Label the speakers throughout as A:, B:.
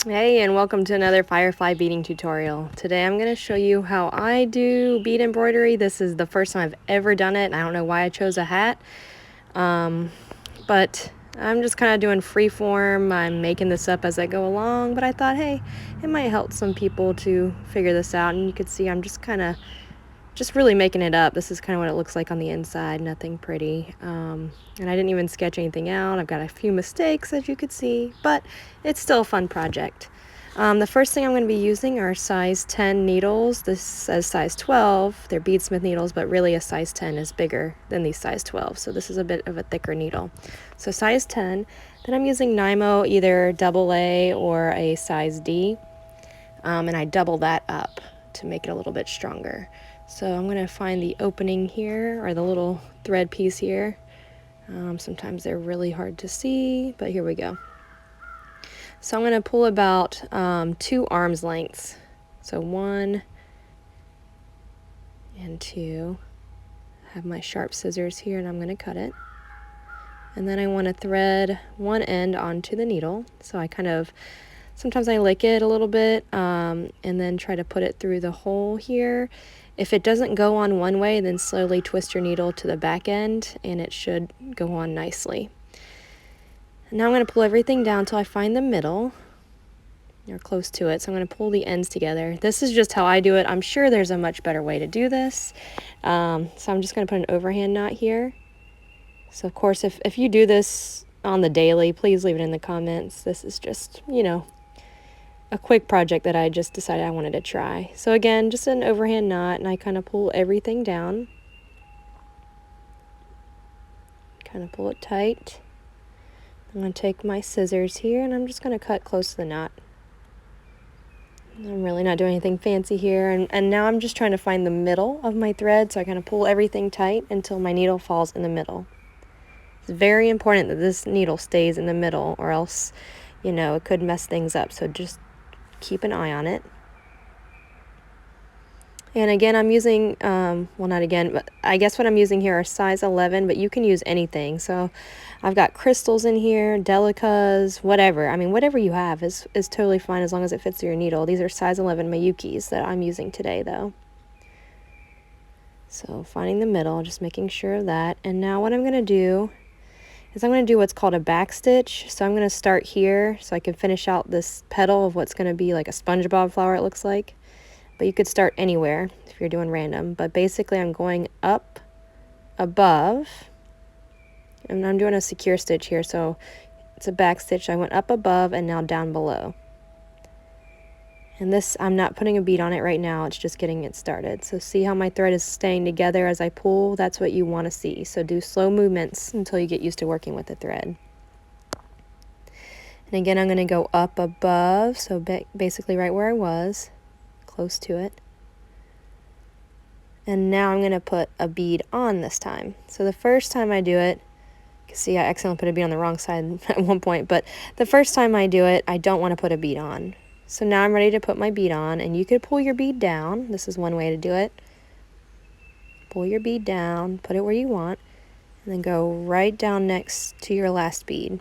A: Hey, and welcome to another firefly beading tutorial. Today I'm going to show you how I do bead embroidery. This is the first time I've ever done it, and I don't know why I chose a hat. But I'm just kind of doing free form. I'm making this up as I go along, but I thought, hey, it might help some people to figure this out. And you can see I'm just really making it up. This is kind of what it looks like on the inside, nothing pretty. And I didn't even sketch anything out. I've got a few mistakes, as you could see, but it's still a fun project. The first thing I'm going to be using are size 10 needles. This says size 12. They're beadsmith needles, but really a size 10 is bigger than these size 12. So this is a bit of a thicker needle. So size 10. Then I'm using Nymo, either AA or a size D. And I double that up to make it a little bit stronger. So I'm going to find the opening here, or the little thread piece here. Sometimes they're really hard to see, but here we go. So I'm going to pull about 2 arms lengths. So 1 and 2. I have my sharp scissors here and I'm going to cut it. And then I want to thread one end onto the needle. So I sometimes I lick it a little bit and then try to put it through the hole here. If it doesn't go on one way, then slowly twist your needle to the back end and it should go on nicely. And now I'm going to pull everything down until I find the middle, or close to it. So I'm going to pull the ends together. This is just how I do it. I'm sure there's a much better way to do this. So I'm just going to put an overhand knot here. So of course, if you do this on the daily, please leave it in the comments. This is just, a quick project that I just decided I wanted to try. So again, just an overhand knot, and I kind of pull everything down. Kind of pull it tight. I'm going to take my scissors here, and I'm just going to cut close to the knot. I'm really not doing anything fancy here, and now I'm just trying to find the middle of my thread, so I kind of pull everything tight until my needle falls in the middle. It's very important that this needle stays in the middle, or else, it could mess things up, so just keep an eye on it. And again, I'm using, well, not again, but I guess what I'm using here are size 11, but you can use anything. So I've got crystals in here, delicas, whatever. I mean, whatever you have is totally fine as long as it fits your needle. These are size 11 Miyukis that I'm using today, though. So finding the middle, just making sure of that. And now what I'm going to do is I'm going to do what's called a back stitch. So I'm going to start here so I can finish out this petal of what's going to be like a SpongeBob flower, it looks like. But you could start anywhere if you're doing random. But basically I'm going up above, and I'm doing a secure stitch here, so it's a back stitch. I went up above and now down below. And this, I'm not putting a bead on it right now, it's just getting it started. So see how my thread is staying together as I pull? That's what you want to see. So do slow movements until you get used to working with the thread. And again, I'm going to go up above, so basically right where I was, close to it. And now I'm going to put a bead on this time. So the first time I do it, you can see I accidentally put a bead on the wrong side at one point, but the first time I do it, I don't want to put a bead on. So now I'm ready to put my bead on, and you could pull your bead down. This is one way to do it. Pull your bead down, put it where you want, and then go right down next to your last bead.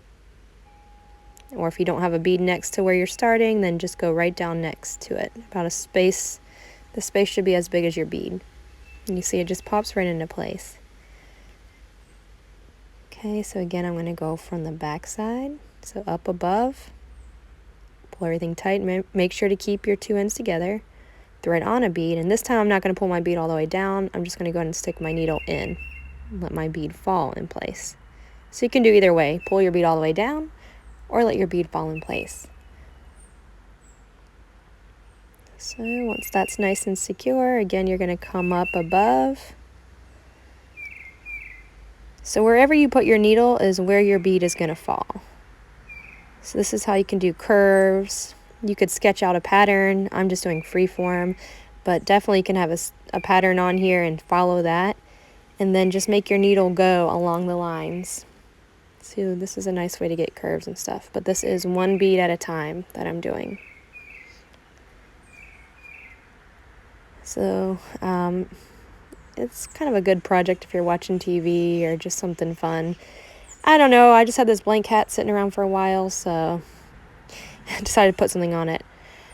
A: Or if you don't have a bead next to where you're starting, then just go right down next to it. About a space, the space should be as big as your bead. And you see it just pops right into place. Okay, so again I'm going to go from the back side, so up above, pull everything tight, make sure to keep your 2 ends together, thread on a bead, and this time I'm not going to pull my bead all the way down, I'm just going to go ahead and stick my needle in and let my bead fall in place. So you can do either way, pull your bead all the way down or let your bead fall in place. So once that's nice and secure, again you're going to come up above. So wherever you put your needle is where your bead is going to fall. So this is how you can do curves. You could sketch out a pattern. I'm just doing free form, but definitely you can have a pattern on here and follow that. And then just make your needle go along the lines. So this is a nice way to get curves and stuff, but this is one bead at a time that I'm doing. So it's kind of a good project if you're watching TV or just something fun. I don't know, I just had this blank hat sitting around for a while, so decided to put something on it.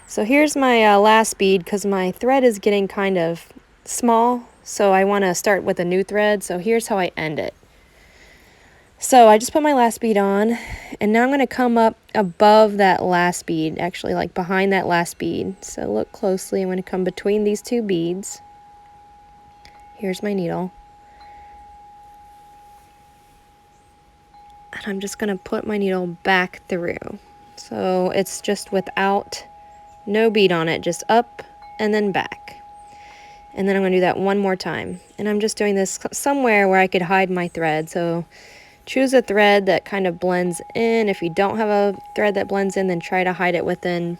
A: So here's my last bead, because my thread is getting kind of small, so I want to start with a new thread. So here's how I end it. So I just put my last bead on, and now I'm going to come up above that last bead, actually like behind that last bead. So look closely, I'm going to come between these two beads. Here's my needle. And I'm just going to put my needle back through. So it's just without, no bead on it, just up and then back. And then I'm going to do that one more time. And I'm just doing this somewhere where I could hide my thread. So choose a thread that kind of blends in. If you don't have a thread that blends in, then try to hide it within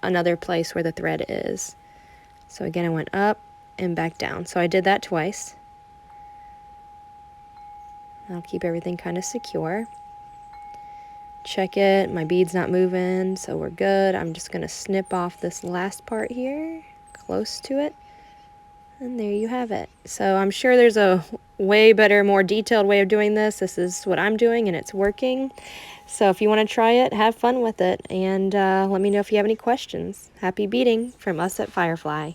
A: another place where the thread is. So again, I went up and back down. So I did that twice. I'll keep everything kind of secure. Check it, my bead's not moving, so we're good. I'm just going to snip off this last part here, close to it. And there you have it. So I'm sure there's a way better, more detailed way of doing this. This is what I'm doing, and it's working. So if you want to try it, have fun with it, and let me know if you have any questions. Happy beading from us at Firefly.